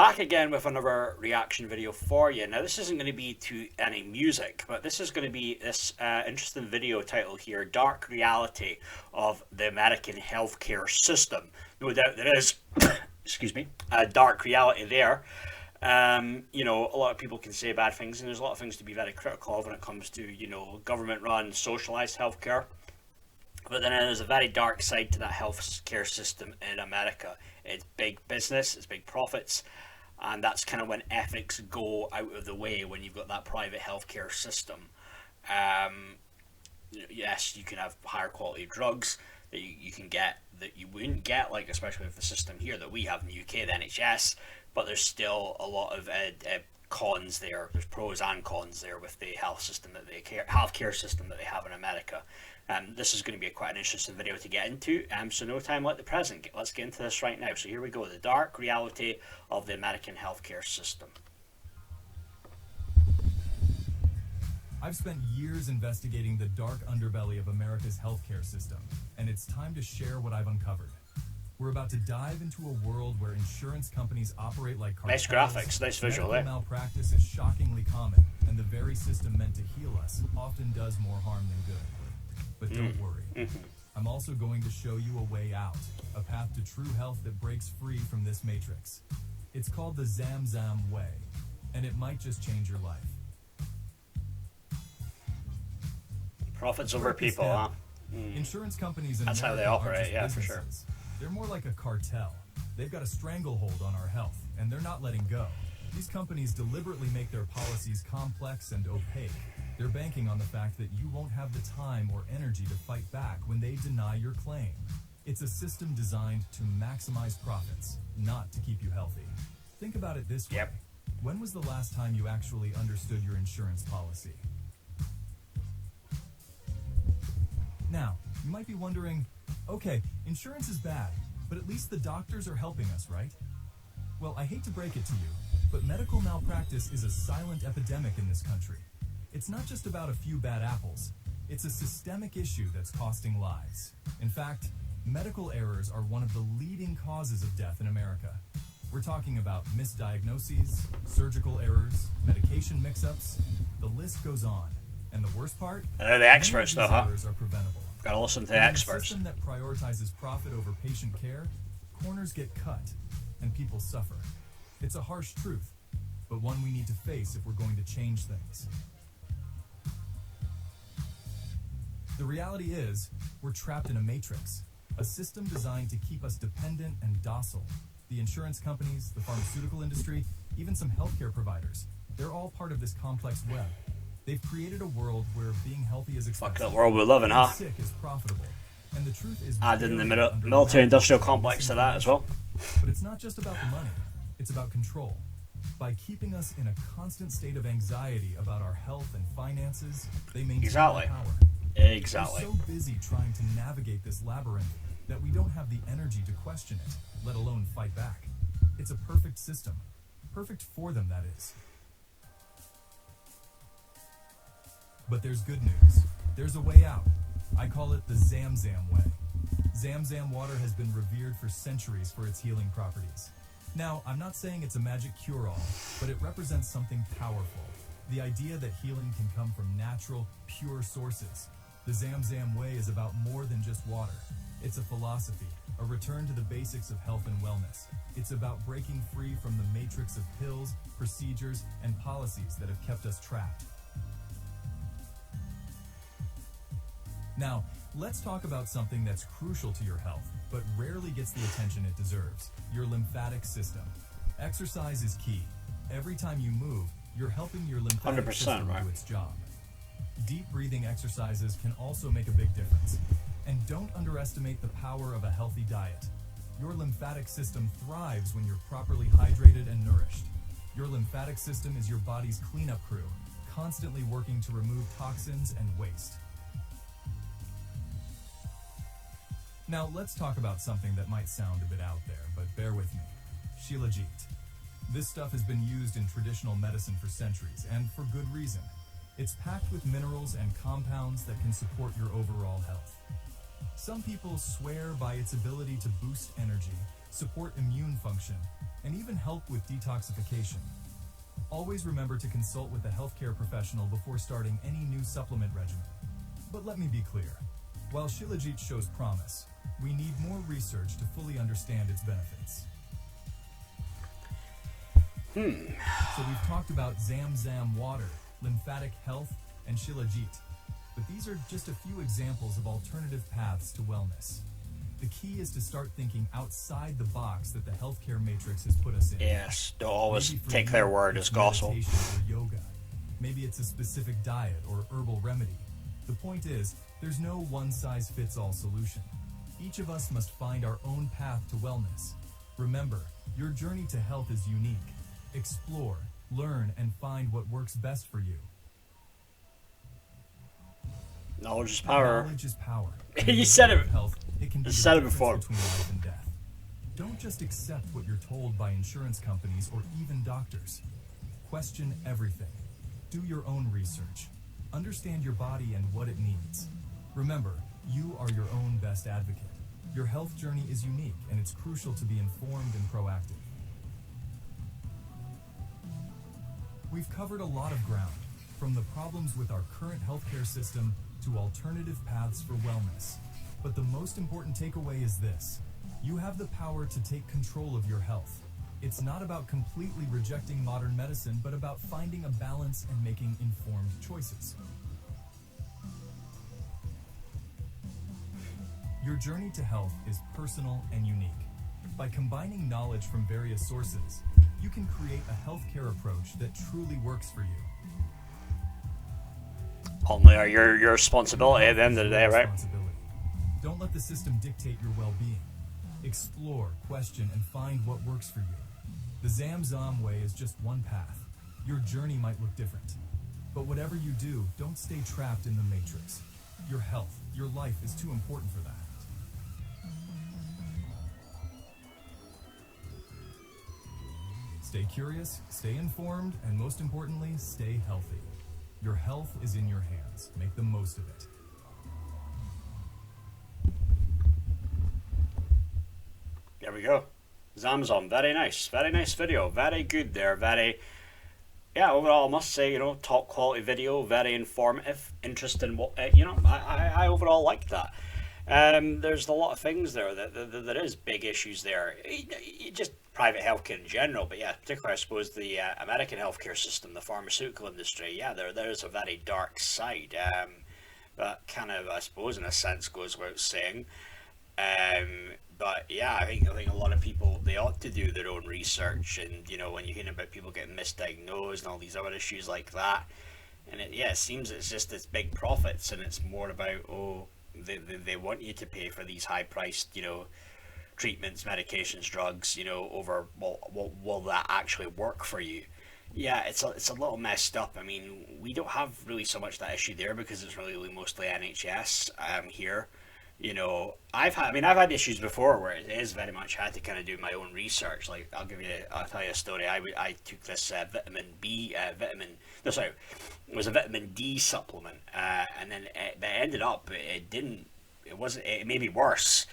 Back again with another reaction video for you. Now this isn't going to be to any music, but this is going to be this interesting video title here, Dark Reality of the American Healthcare System. No doubt there is, excuse me, a dark reality there. You know, a lot of people can say bad things, and there's a lot of things to be very critical of when it comes to, you know, government-run, socialized healthcare. But then there's a very dark side to that healthcare system in America. It's big business, it's big profits, and that's kind of when ethics go out of the way when you've got that private healthcare system. Yes, you can have higher quality drugs that you can get that you wouldn't get, like especially with the system here that we have in the UK, the NHS, but there's still a lot of cons there. There's pros and cons there with the healthcare system that they have in America. This is going to be quite an interesting video to get into. So no time like the present. Let's get into this right now. So here we go. The dark reality of the American healthcare system. I've spent years investigating the dark underbelly of America's healthcare system, and it's time to share what I've uncovered. We're about to dive into a world where insurance companies operate like cartels. Nice graphics, nice visual there. Malpractice is shockingly common, and the very system meant to heal us often does more harm than good. But don't worry. I'm also going to show you a way out, a path to true health that breaks free from this matrix. It's called the Zam Zam Way, and it might just change your life. Profits over people, huh? Insurance companies in That's how they operate, yeah, for sure. They're more like a cartel. They've got a stranglehold on our health, and they're not letting go. These companies deliberately make their policies complex and opaque. They're banking on the fact that you won't have the time or energy to fight back when they deny your claim. It's a system designed to maximize profits, not to keep you healthy. Think about it this way. When was the last time you actually understood your insurance policy? Now, you might be wondering, okay, insurance is bad, but at least the doctors are helping us, right? Well, I hate to break it to you, but medical malpractice is a silent epidemic in this country. It's not just about a few bad apples. It's a systemic issue that's costing lives. In fact, medical errors are one of the leading causes of death in America. We're talking about misdiagnoses, surgical errors, medication mix-ups. The list goes on. And the worst part? They're the experts, though, huh? Errors are preventable. Gotta listen to the experts. In a system that prioritizes profit over patient care, corners get cut, and people suffer. It's a harsh truth, but one we need to face if we're going to change things. The reality is, we're trapped in a matrix, a system designed to keep us dependent and docile. The insurance companies, the pharmaceutical industry, even some healthcare providers, they're all part of this complex web. They've created a world where being healthy is expensive. Fuck that world we're living, huh? Sick is profitable. And the truth is, added in the military-industrial complex to that as well. But it's not just about the money. It's about control. By keeping us in a constant state of anxiety about our health and finances, they maintain our power. Exactly. We're so busy trying to navigate this labyrinth that we don't have the energy to question it, let alone fight back. It's a perfect system. Perfect for them, that is. But there's good news. There's a way out. I call it the Zam Zam Way. Zam Zam Water has been revered for centuries for its healing properties. Now, I'm not saying it's a magic cure-all, but it represents something powerful. The idea that healing can come from natural, pure sources. The Zam Zam Way is about more than just water. It's a philosophy, a return to the basics of health and wellness. It's about breaking free from the matrix of pills, procedures, and policies that have kept us trapped. Now, let's talk about something that's crucial to your health, but rarely gets the attention it deserves, your lymphatic system. Exercise is key. Every time you move, you're helping your lymphatic system do its job. Deep breathing exercises can also make a big difference. And don't underestimate the power of a healthy diet. Your lymphatic system thrives when you're properly hydrated and nourished. Your lymphatic system is your body's cleanup crew, constantly working to remove toxins and waste. Now, let's talk about something that might sound a bit out there, but bear with me. Shilajit. This stuff has been used in traditional medicine for centuries, and for good reason. It's packed with minerals and compounds that can support your overall health. Some people swear by its ability to boost energy, support immune function, and even help with detoxification. Always remember to consult with a healthcare professional before starting any new supplement regimen. But let me be clear. While Shilajit shows promise, we need more research to fully understand its benefits. So we've talked about Zam Zam Water, lymphatic health, and Shilajit. But these are just a few examples of alternative paths to wellness. The key is to start thinking outside the box that the healthcare matrix has put us in. Yes, don't always Maybe for take you, their word it's as gospel. meditation or yoga. Maybe it's a specific diet or herbal remedy. The point is, there's no one-size-fits-all solution. Each of us must find our own path to wellness. Remember, your journey to health is unique. Explore, learn, and find what works best for you. Knowledge is power. Knowledge is power. You said it. Health, it can be You the said it difference before. between life and death. Don't just accept what you're told by insurance companies or even doctors. Question everything. Do your own research. Understand your body and what it needs. Remember, you are your own best advocate. Your health journey is unique, and it's crucial to be informed and proactive. We've covered a lot of ground, from the problems with our current healthcare system to alternative paths for wellness. But the most important takeaway is this: you have the power to take control of your health. It's not about completely rejecting modern medicine, but about finding a balance and making informed choices. Your journey to health is personal and unique. By combining knowledge from various sources, you can create a healthcare approach that truly works for you. Only are your responsibility at the end of the day, right? Don't let the system dictate your well-being. Explore, question, and find what works for you. The Zam Zam way is just one path. Your journey might look different. But whatever you do, don't stay trapped in the matrix. Your health, your life is too important for that. Stay curious, stay informed, and most importantly, stay healthy. Your health is in your hands. Make the most of it. There we go. Zam Zam, very nice video, very good there, yeah, overall I must say, top quality video, very informative, interesting, I overall like that. There's a lot of things there, there is big issues there, just private healthcare in general, but yeah, particularly I suppose the American healthcare system, the pharmaceutical industry, yeah, there is a very dark side, that kind of, I suppose, in a sense goes without saying. But yeah, I think a lot of people, they ought to do their own research, and when you hear about people getting misdiagnosed and all these other issues like that, and it seems it's just this big profits, and it's more about, they want you to pay for these high priced treatments, medications, drugs, over, will that actually work for you? Yeah, it's a little messed up. I mean, we don't have really so much that issue there because it's really mostly NHS here. I've had issues before where it is very much I had to kind of do my own research. Like I'll tell you a story. I took this it was a vitamin D supplement, and then it ended up it made me worse.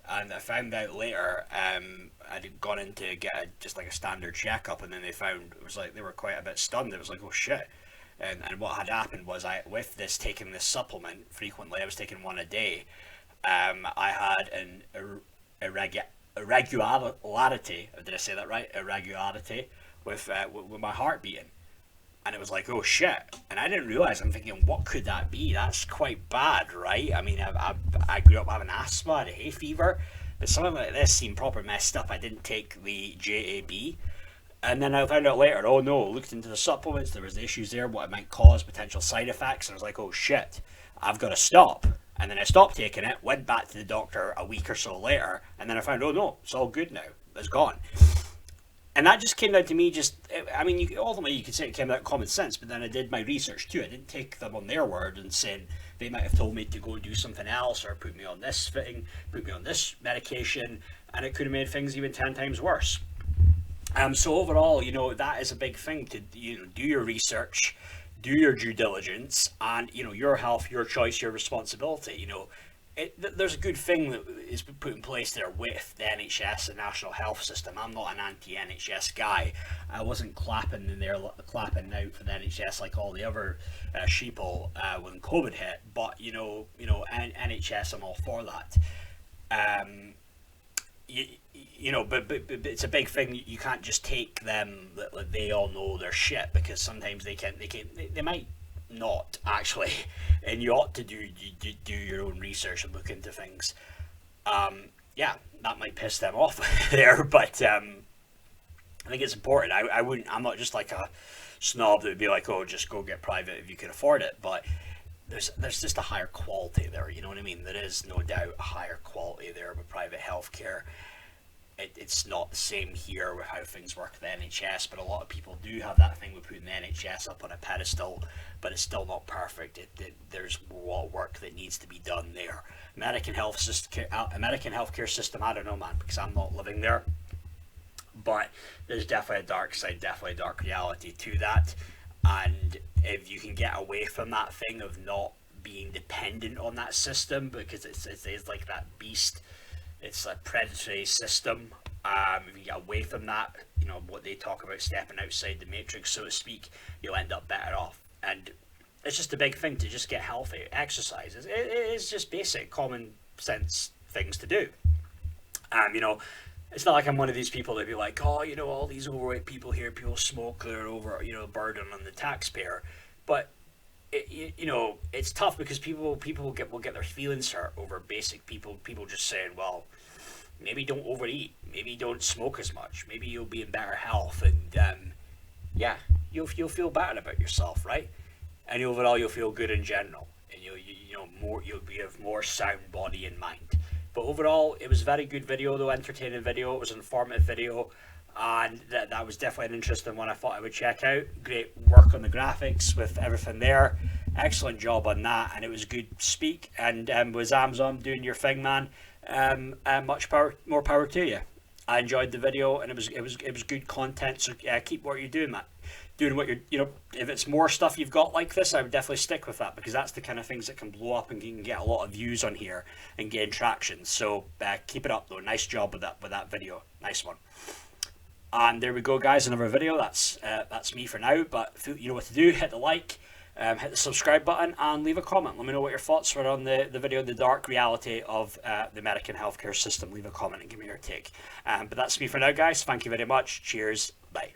And I found out later, I'd gone in to get just like a standard checkup, and then they found it was like they were quite a bit stunned. It was like, oh shit. And what had happened was taking this supplement frequently, I was taking one a day. I had an irregularity. Did I say that right? Irregularity with my heart beating, and it was like, oh shit. And I didn't realize. I'm thinking, what could that be? That's quite bad, right? I mean, I grew up having asthma, I had hay fever, but something like this seemed proper messed up. I didn't take the JAB. And then I found out later, oh no, looked into the supplements, there was issues there, what it might cause, potential side effects, and I was like, oh shit, I've got to stop. And then I stopped taking it, went back to the doctor a week or so later, and then I found, oh no, it's all good now, it's gone. And that just came down to me ultimately you could say it came out of common sense, but then I did my research too. I didn't take them on their word and said they might have told me to go do something else or put me on this thing, put me on this medication, and it could have made things even 10 times worse. So overall, that is a big thing to, do your research, do your due diligence, and, your health, your choice, your responsibility. there's a good thing that is put in place there with the NHS and National Health System. I'm not an anti-NHS guy. I wasn't clapping in there, clapping out for the NHS like all the other sheeple when COVID hit. But NHS, I'm all for that. But it's a big thing. You can't just take them that like, they all know their shit, because sometimes they might not actually, and you ought to do your own research and look into things. Yeah, that might piss them off there, but I think it's important. I'm not just like a snob that would be like, oh, just go get private if you can afford it, but there's just a higher quality there, you know what I mean? There is no doubt a higher quality there with private healthcare. It's not the same here with how things work at the NHS, but a lot of people do have that thing with putting the NHS up on a pedestal, but it's still not perfect. There's a lot of work that needs to be done there. American healthcare system, I don't know, man, because I'm not living there, but there's definitely a dark side, definitely a dark reality to that. And if you can get away from that thing of not being dependent on that system, because it's like that beast, it's a predatory system. If you get away from that, what they talk about, stepping outside the matrix, so to speak, you'll end up better off. And it's just a big thing to just get healthy. Exercise it's just basic common sense things to do. It's not like I'm one of these people that be like, oh, all these overweight people here, people smoke, they're over, burden on the taxpayer. But it's tough because people will get their feelings hurt over basic people just saying, well, maybe don't overeat, maybe don't smoke as much, maybe you'll be in better health, and you'll feel better about yourself, right? And overall you'll feel good in general, and you'll have more sound body and mind. But overall, it was a very good video, though, entertaining video. It was an informative video, and that was definitely an interesting one I thought I would check out. Great work on the graphics with everything there. Excellent job on that, and it was good speak. And with Zam Zam doing your thing, man, more power to you. I enjoyed the video, and it was good content. So keep what you're doing, man. Doing what if it's more stuff you've got like this, I would definitely stick with that, because that's the kind of things that can blow up and you can get a lot of views on here and gain traction. So keep it up, though. Nice job with that video. Nice one. And there we go, guys. Another video. That's me for now. But you know what to do. Hit the like, hit the subscribe button, and leave a comment. Let me know what your thoughts were on the video, the dark reality of the American healthcare system. Leave a comment and give me your take. But that's me for now, guys. Thank you very much. Cheers. Bye.